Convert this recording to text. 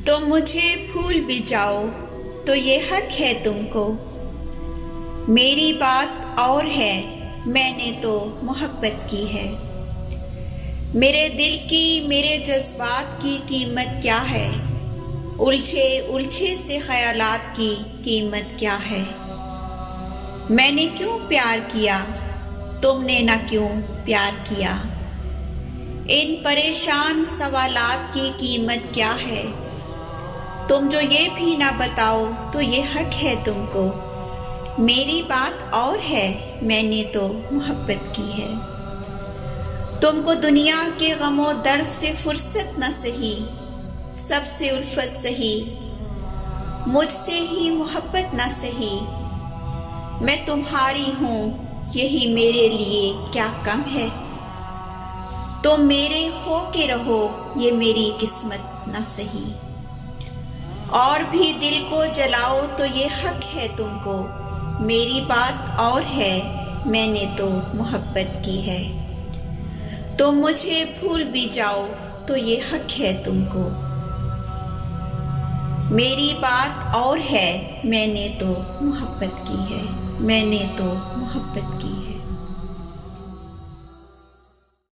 तुम मुझे भूल भी जाओ तो ये हक है तुमको। मेरी बात और है, मैंने तो मोहब्बत की है। मेरे दिल की, मेरे जज्बात की कीमत क्या है? उलझे उलझे से ख्यालात की कीमत क्या है? मैंने क्यों प्यार किया, तुमने ना क्यों प्यार किया? इन परेशान सवालात की कीमत क्या है? तुम जो ये भी ना बताओ तो ये हक है तुमको। मेरी बात और है, मैंने तो मोहब्बत की है। तुमको दुनिया के गमों दर्द से फुर्सत न सही, सबसे उल्फत सही, मुझसे ही मोहब्बत न सही। मैं तुम्हारी हूँ, यही मेरे लिए क्या कम है? तुम मेरे हो के रहो, ये मेरी किस्मत न सही। और भी दिल को जलाओ तो ये हक है तुमको। मेरी बात और है, मैंने तो मोहब्बत की है। तुम मुझे भूल भी जाओ तो ये हक है तुमको। मेरी बात और है, मैंने तो मोहब्बत की है, मैंने तो मोहब्बत की है।